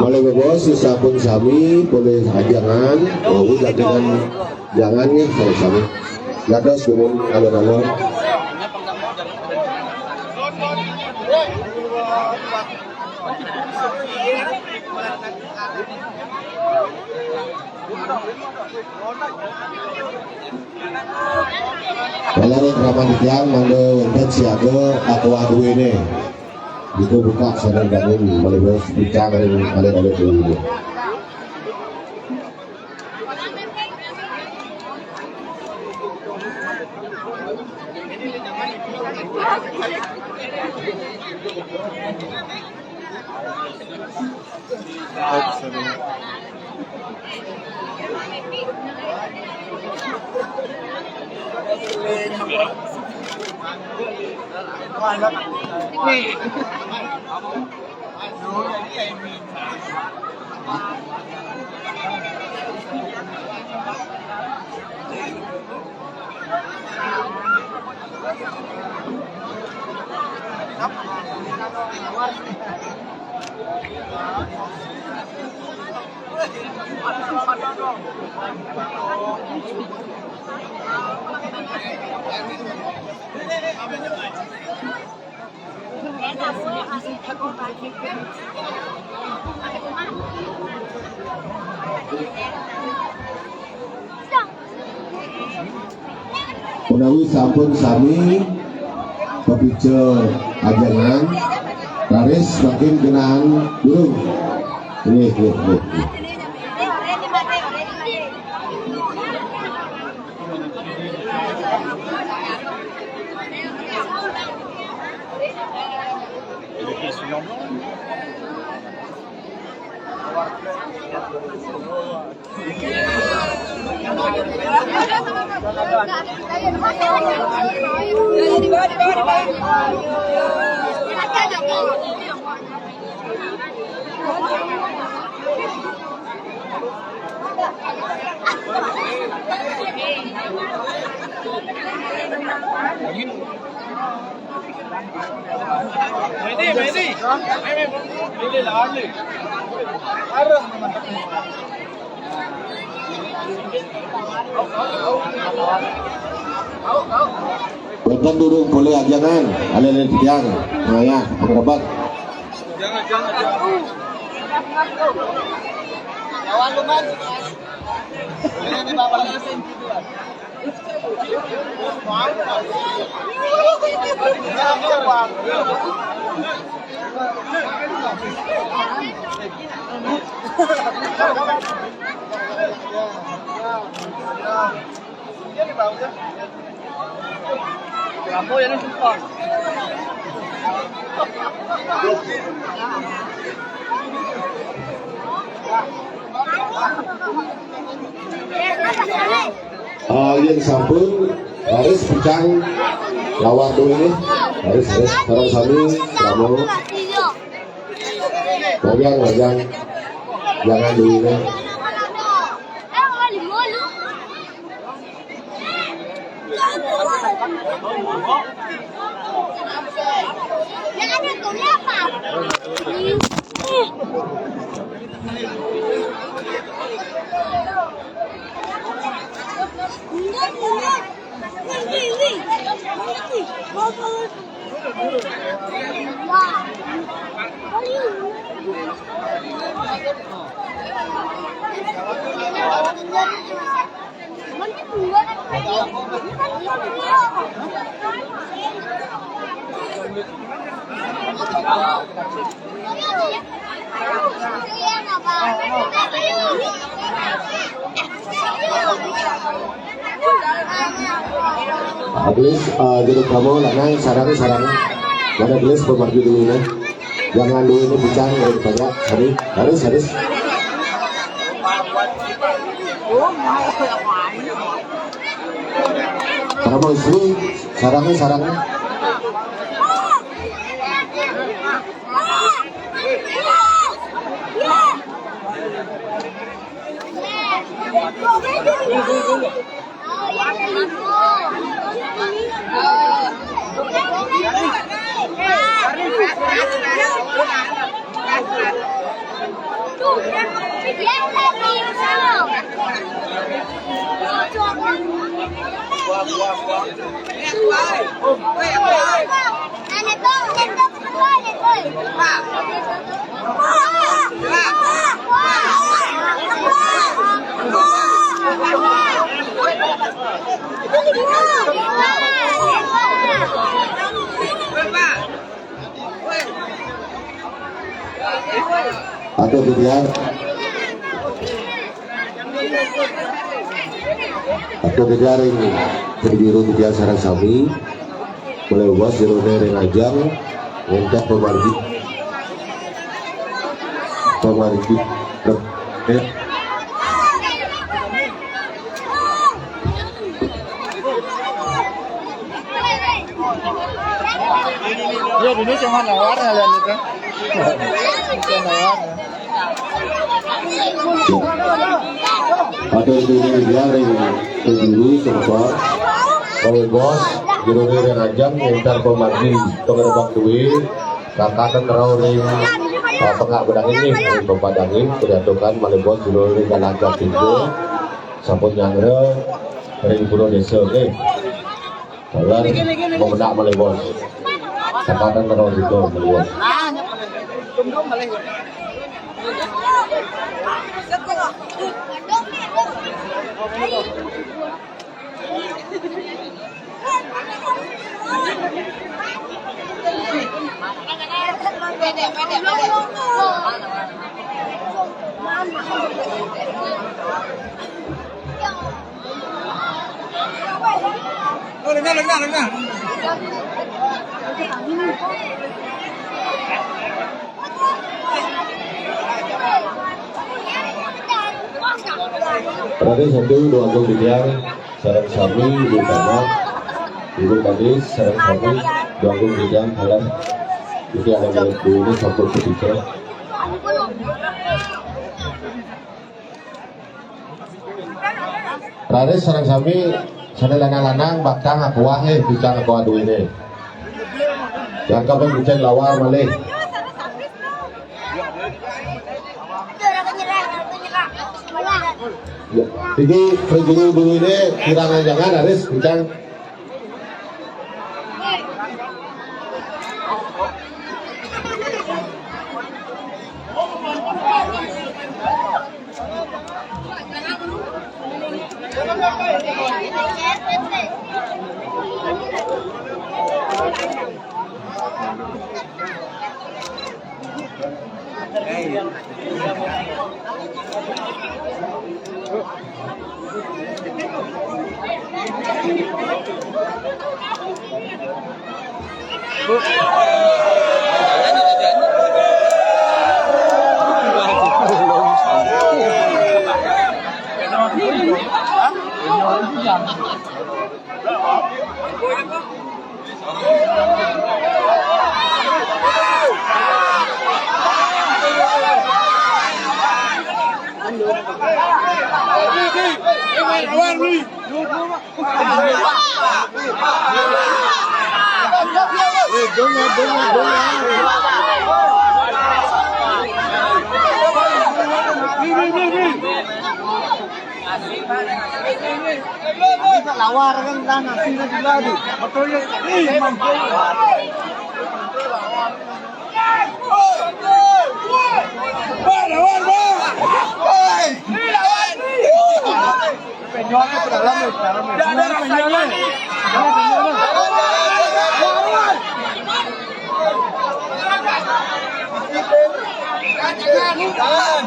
Boleh bos, sampun sami boleh jangan, mau jadikan jangannya kalau sami. Gados dengan alur-alur. Kalau ramah tiang mana untuk siaga atau adu ini, itu buka sadar bangun boleh bicara dengan alur-alur ini. Menawi sampun sami kepice ajangan garis makin kenaan burung ini. Bukan durung boleh ajangan, alih-alih tiang, maya, berobat. Jangan. Lawan lu man. Ini bapak langsung gituan. Kamu yang sumpah. Yang sampun garis pecang lawan dulu ini garis sekarang sami kamu wajang jangan dulu ini. Gelis jeruk kamu lanang sarang mana gelis pemargi dulu ini jangan dulu ini bincang banyak haris karena mau istri sarangnya atau kemudian ini berbiru kemudian sarang sami mulai was jerone rengajang untuk pemargi Ya dulu cuma nawarnya lihat itu. Cuma nawarnya. Ada ini dia berbiru sempat oleh bos jerone rengajang entar pemargi pengerebak duit kakak rawring pengak bedang ini pemadangin berdatukan malebos jerone galangka pintu sampun nyangre ring puro desa jalan memenak malebos kakak rawring itu malebos Oh, dengar. Berarti satu dua gol di tiang sarang sami di tanah ibu tadi sarang sami dua gol di tiang halang jadi ada gol dulu satu ketiga berarti sarang sami sana lanang bakang aku wahe bincang aku adu ini yang kapan bincang lawar malih. Ya, jadi dulu ini kirangan jangan harus bincang. Lawar kan tanah sini lagi. Betul ya. Penyolnya ke dalam. Ada penyolnya. Jangan.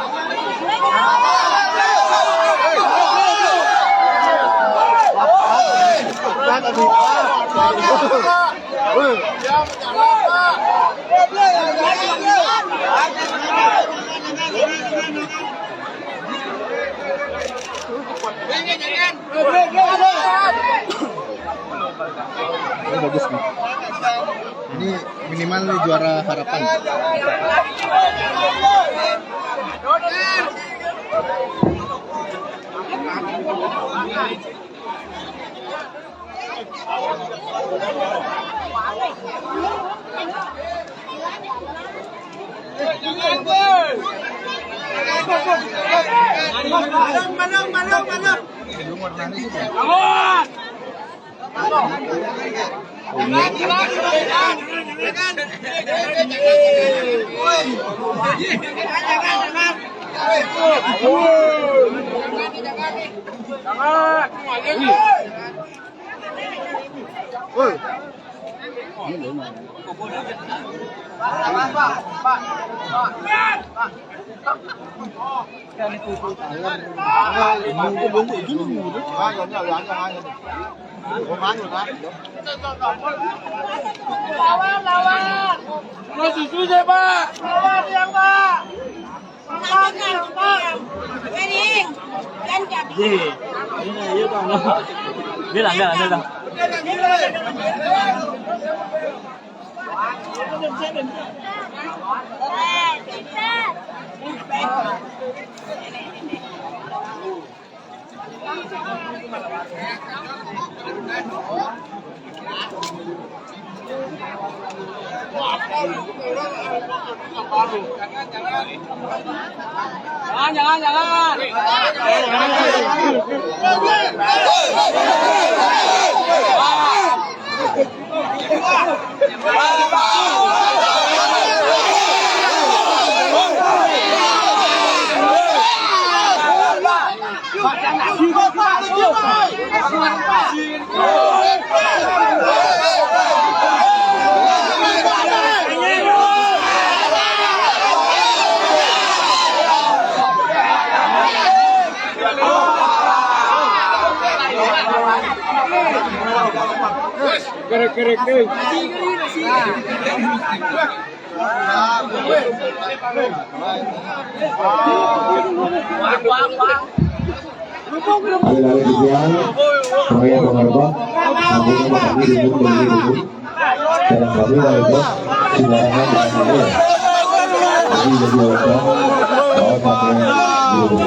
Bagus nih. Ini minimal juara harapan. Lawan. Masih susah, Pak. Lawan yang, Pak. Ini. Kan jadi. Iya, Bang. Dia langgar. Jangan. Kerek. Alih-alih kemudian proyek pengerbang sambungnya matahari dibun. Dan kami dari bos sembarangan di sana. Jadi wajah bahwa pakai dibun.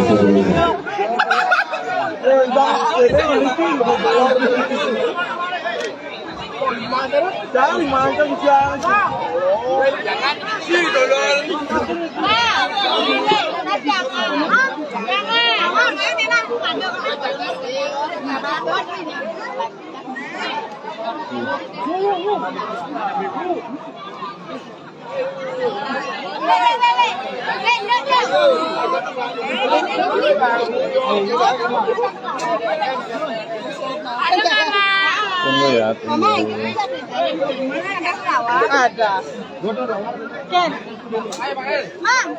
Tunggu ya, tunggu. Ada. Ken. Mang.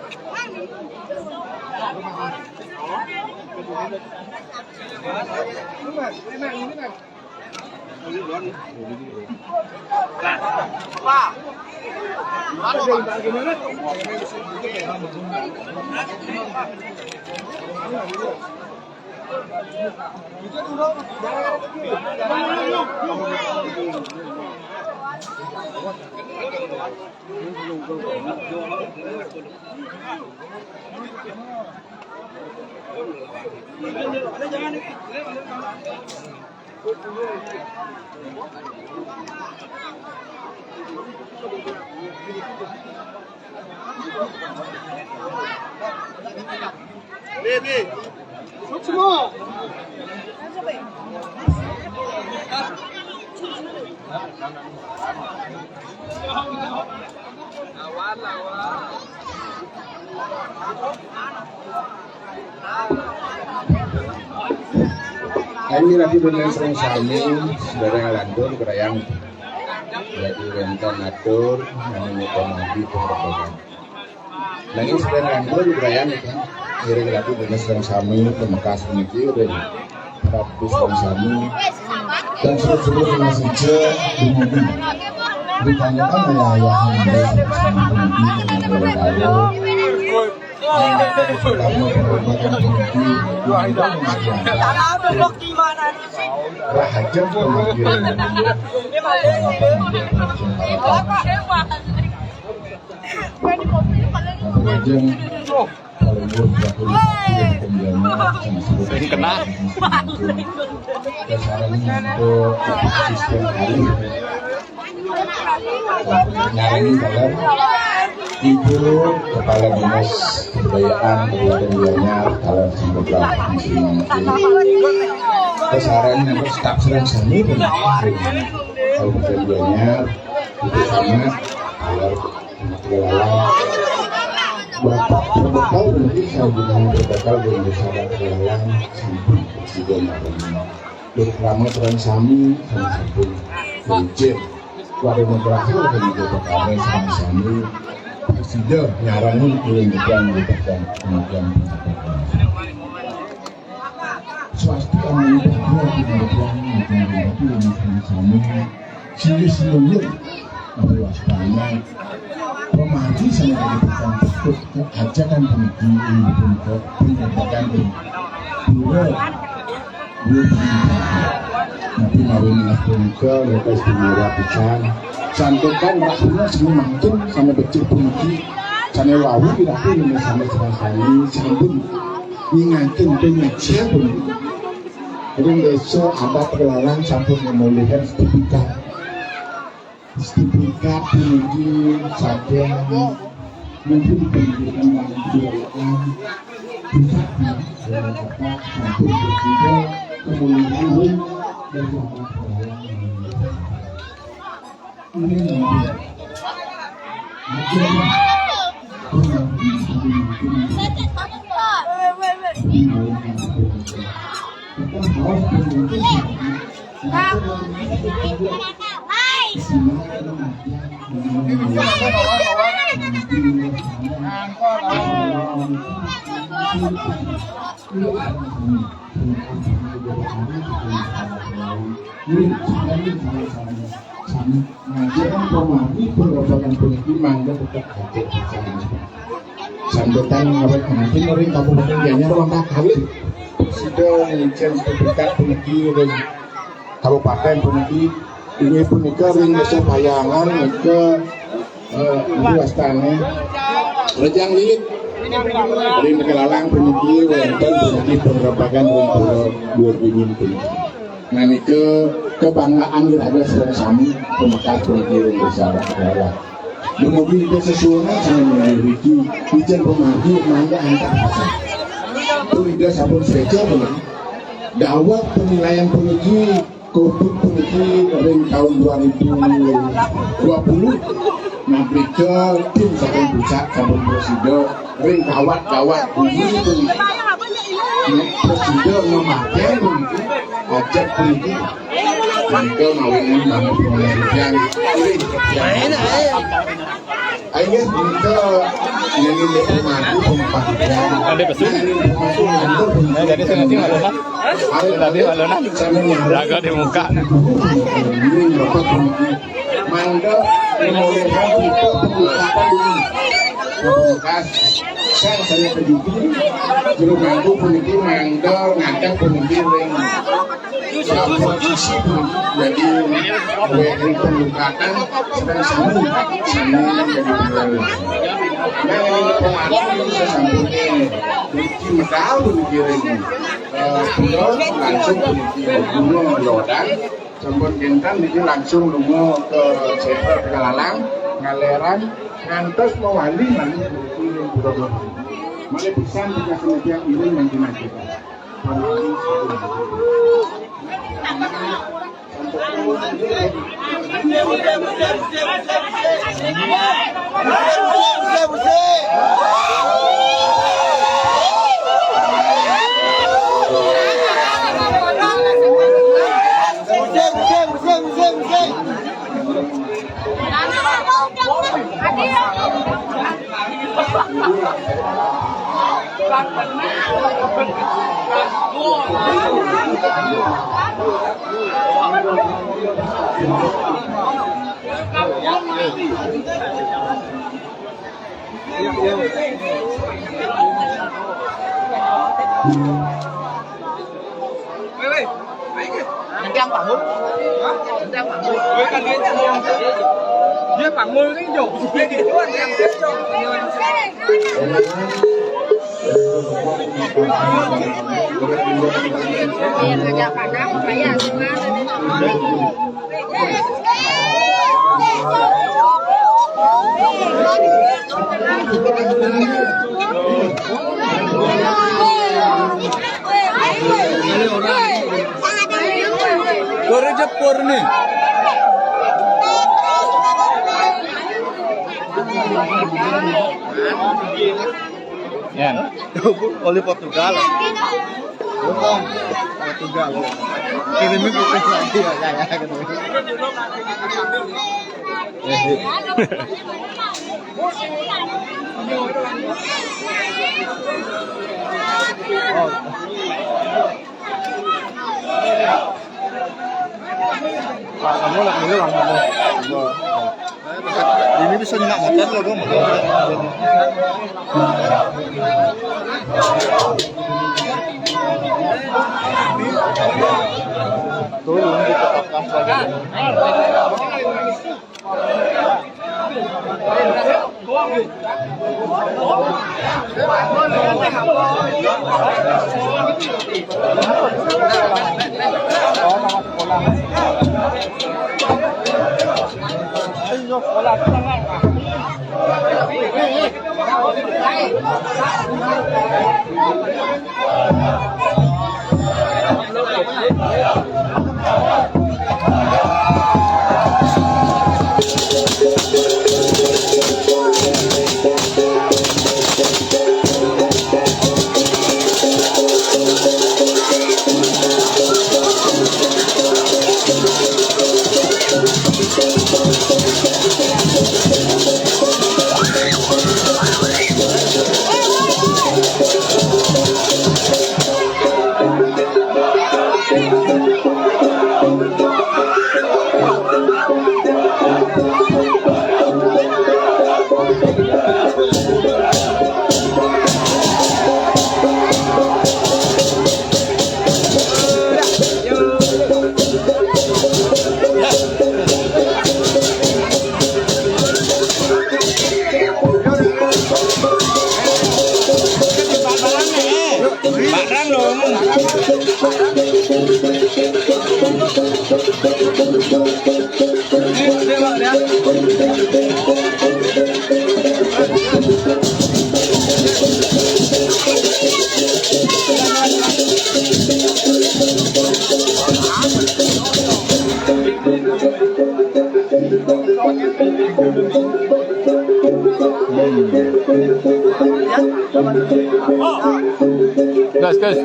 Kami lagi benar sering sami saudara lantur kerayang jadi rentan atur yang mengkomandi pengorbanan. Lagi saudara lantur kerayang kan sering lagi benar sering sami ke Mekas meniki dan ratus sering sami dan seluruh saja dimudi ditanyakan ayah kena. Untuk sistem hari nyaring dalam Ibu Kepala Dinas Kebudayaan Kabupaten Gianyar kalau semoga muslim kesaran yang staf serang seni dan Kabupaten Gianyar itu sangat agar kelala Bapak berbekal berarti saya juga berbekal dengan bersama kelalang sampai presiden berkelama terang sami sama sabun berjen wadah memberhasil dan juga berbekal sama-sama presiden nyarani ingin bukan merupakan kemudian swasti aman berdua kemudian menjadi sama-sama silih-silih waspada pemahami sama dengan bentuk ajakan pendidikan ini bentuk pendidikan ini tapi mawilah pendidikan mereka istimewa pisan santukan rasanya semua makin sama becik pendidikan sama wawu tidak pun sama serasani sambun ingatin penyajian pendidikan jadi besok ada perlawanan sampun memulihkan sertifikat pendidikan saja mungkin pendidikan yang diberikan bisa dapat sampai berbeda kemudian dan sambutan awal kemarin orang Kabupaten Gianyar langkah kali sudah menjadi sertifikat pendidikan Kabupaten pendidikan ini punika ring desa Payangan ke Wastane Rejang Lilit dari Nekelalang pendidikan wonten pendidikan penerapan ring 2000 nah ini kebanggaan kita ada sami pemekat pendidikan desa daerah kemudian kita sesuai sama memiliki izin pemergi mangga antar desa tidak sabun saja benar dakwah penilaian pendidikan COVID pendidikan ring tahun 2020 nabi ke tim sabun pusat sabun presiden ring kawat bumi pendidikan presiden memakai ajak pendidikan mereka mawinin banget pendidikan akhirnya mereka nyanyi lepumandu pembagian jadi sengaja malulah tadi malulah jaga di muka ini berapa pendidikan mangga pemulihan itu pembukaan ini pembukaan saya pendidikan juru manggu pendidikan mangga ngadang pendidikan posisi jadi dari pembukaan sedang sambung jadi nah ini pemadu bisa sambungnya jadi medal pendidikan beliau langsung pendidikan gunung Lodan sambung gentan jadi langsung lungo ke Sefer Kalalang ngaleran ngantos mewali lalu pendidikan mulai pisan kita kemudian ini menjadi Đang phản môn. Đang phản môn. Với cả dia phản môn cái dục gì thì nó đang tiếp cho. Tiền là nhà phản đáp phải là chúng Jepur nih. Yan. Oleh Portugal. Bukan. Portugal. Kirimin bukan lagi ya gitu. Pak, kamu lagi dulu kan? Ini bisa nyemak motor loh, gue motor. Tuh, belum ditetapkan sebagai.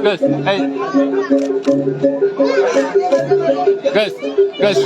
Gus, hey. Gus.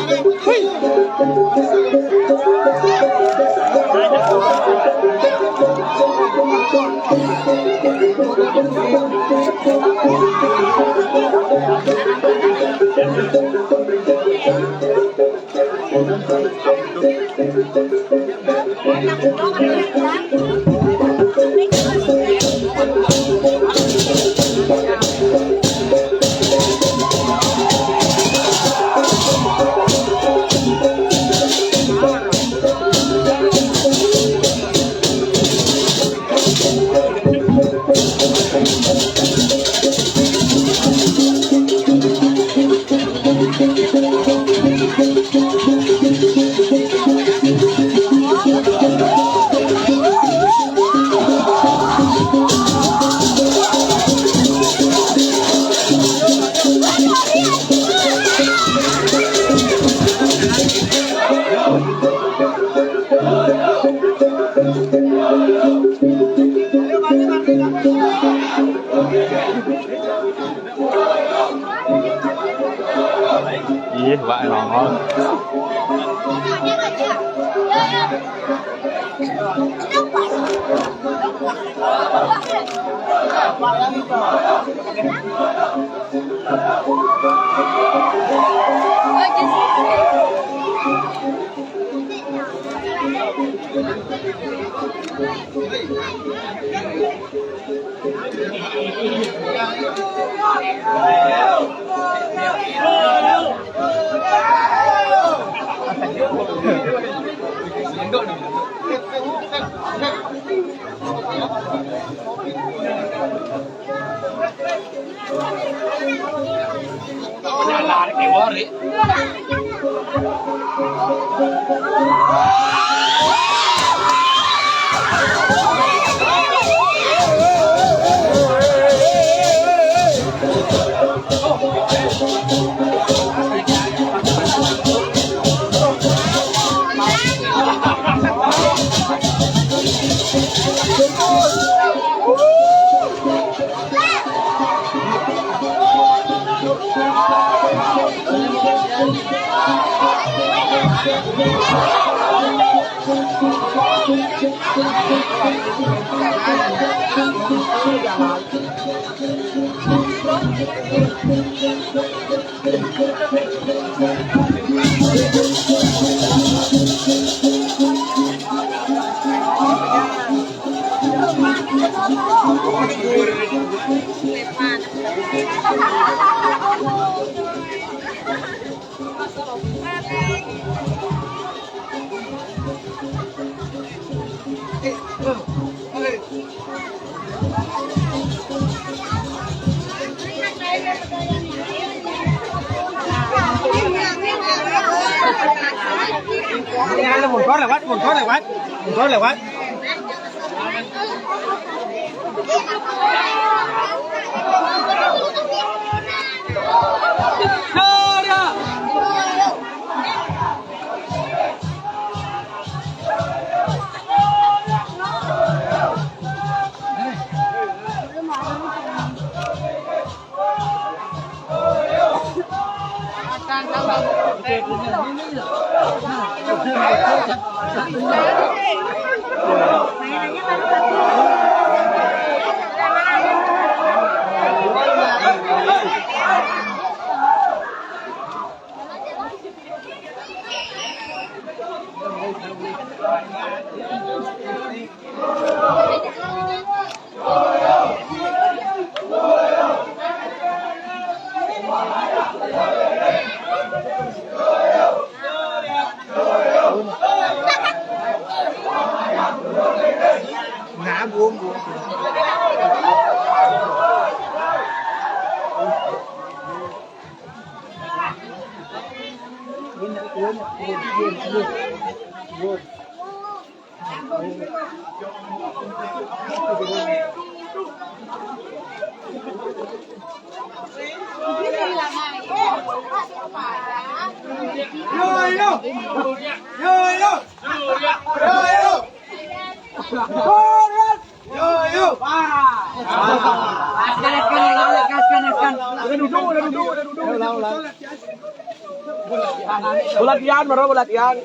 Iya, Pak, nongol. một con là bắt, một con là bắt, một con là bắt. Ngã buông buông. Latihan, baru latihan.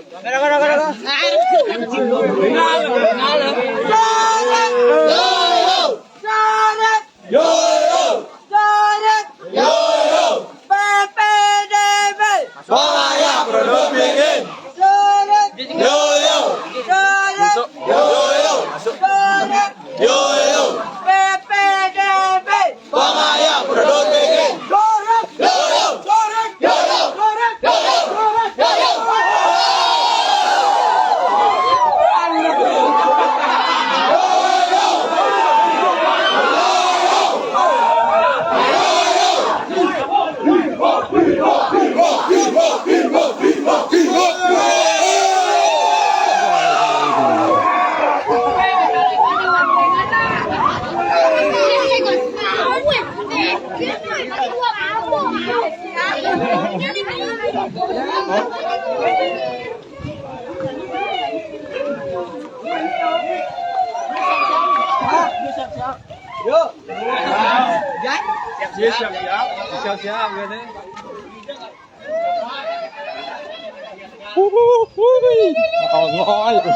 Ngon.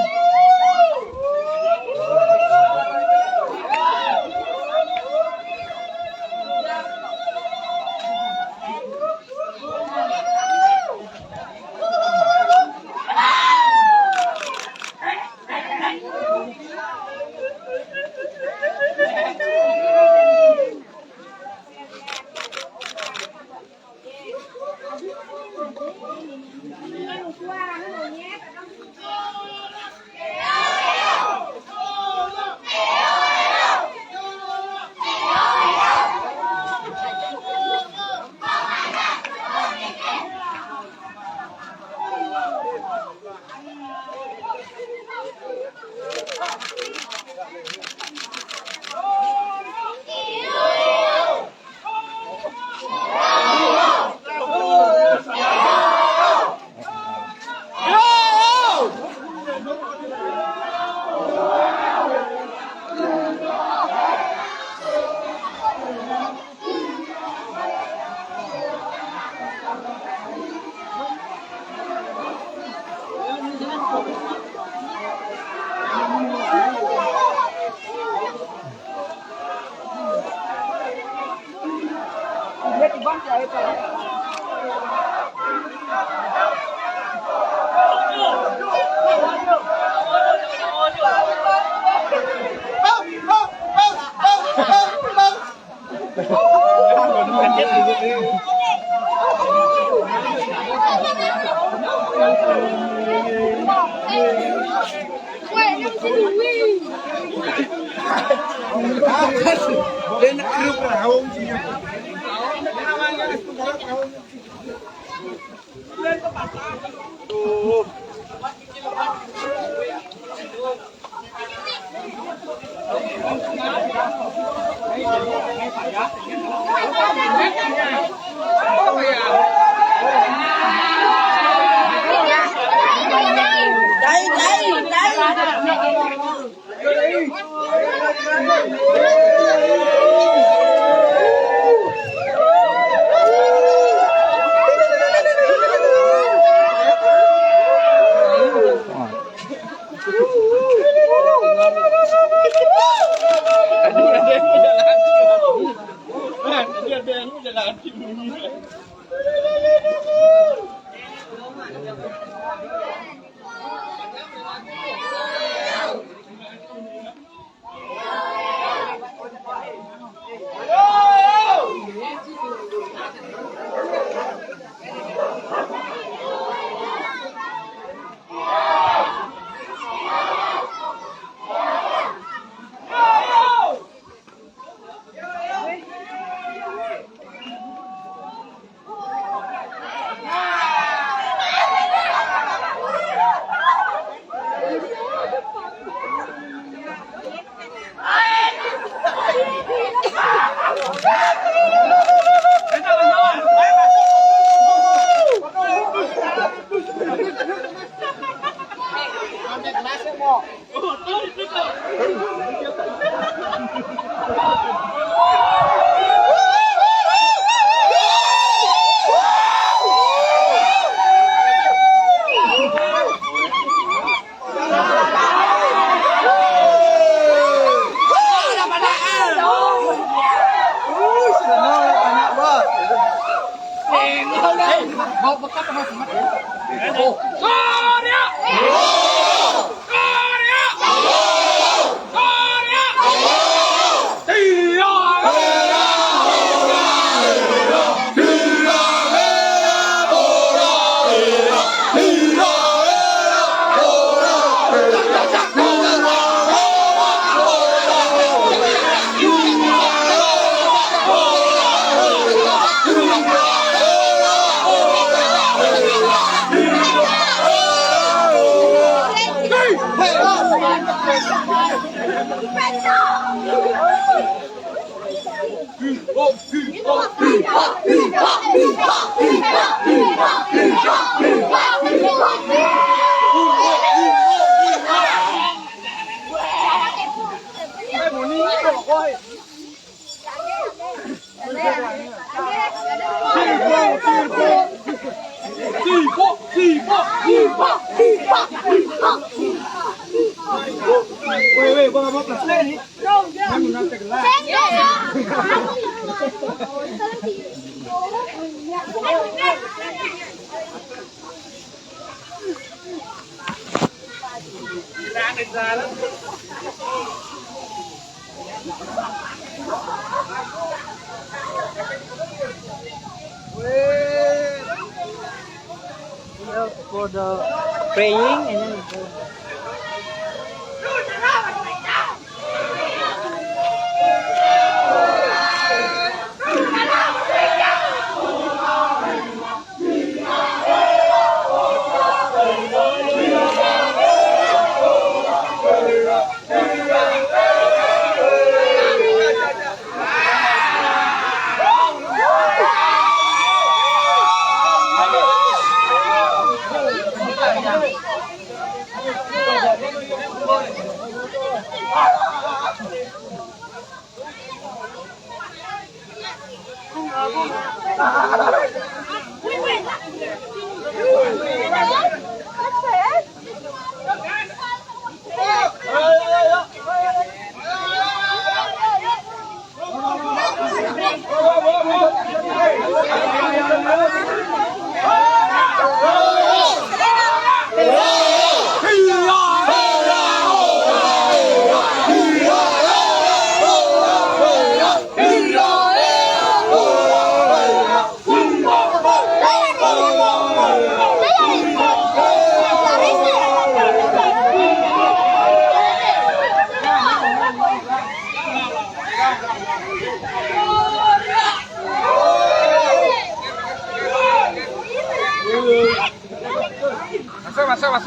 For the praying and then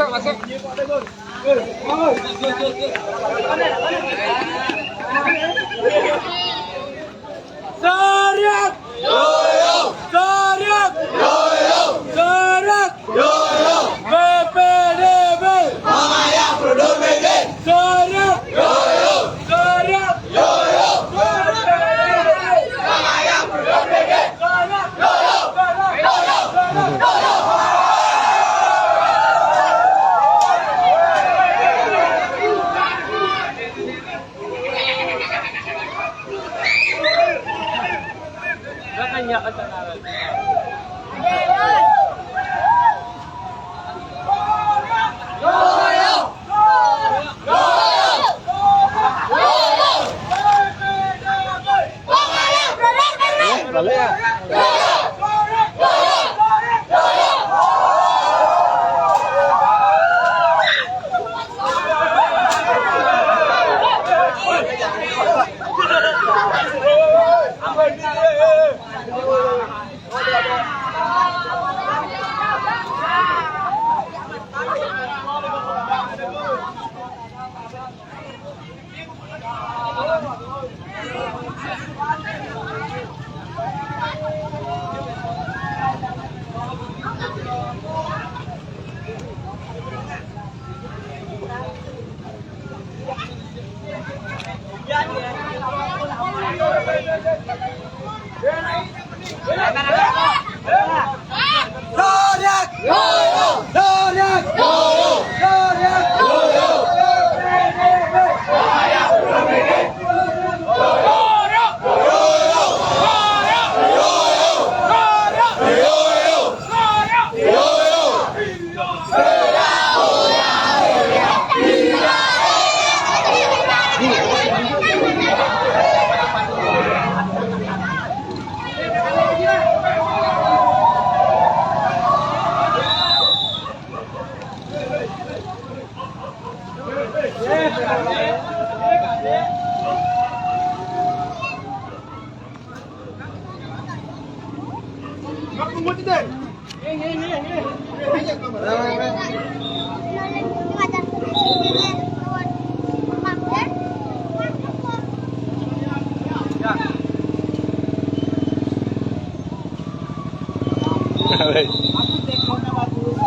Masuk. Teriak! Teriak! Teriak! BPDB! Pengayah produk BPDB! Teriak! Teriak! Pengayah produk BPDB!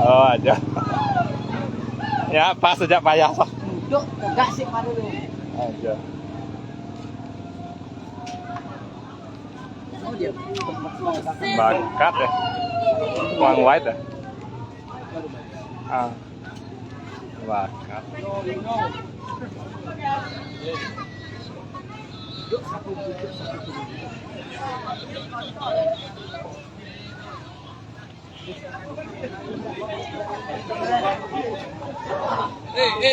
Oh aja. Ya pas sejak payah sok. Duduk tegak sih paru dulu. Aja. Bakat ya. Wang white ya. Ah. Bakat.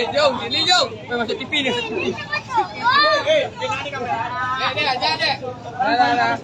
Jom, sini jom. Masuk TV ni. Tengah ni kamera. Dek, ajar dek. Dah.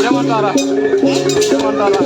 Ya mantara. Ya mantara.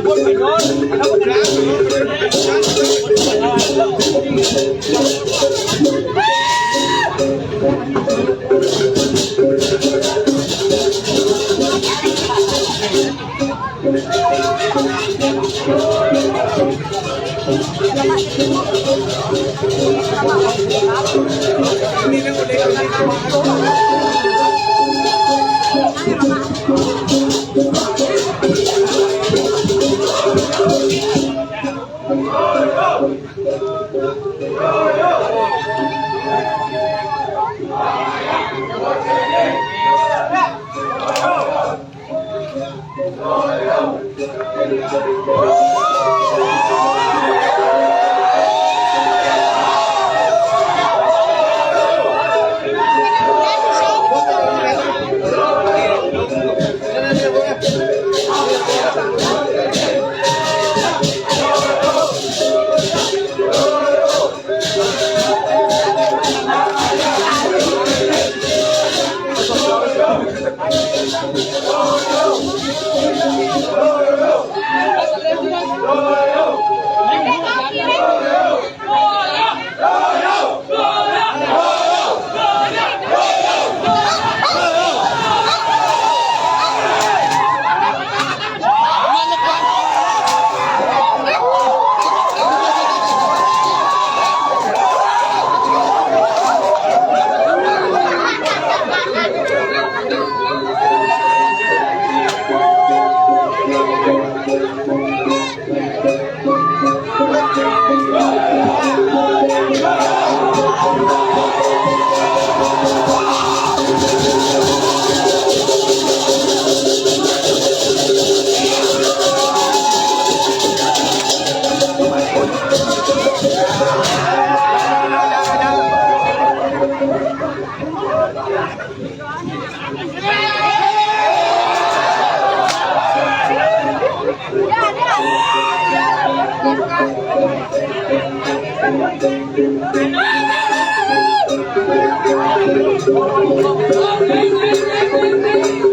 pun phải ngon, nó một Hãy subscribe cho kênh Ghiền Mì Gõ để không bỏ lỡ những video hấp dẫn.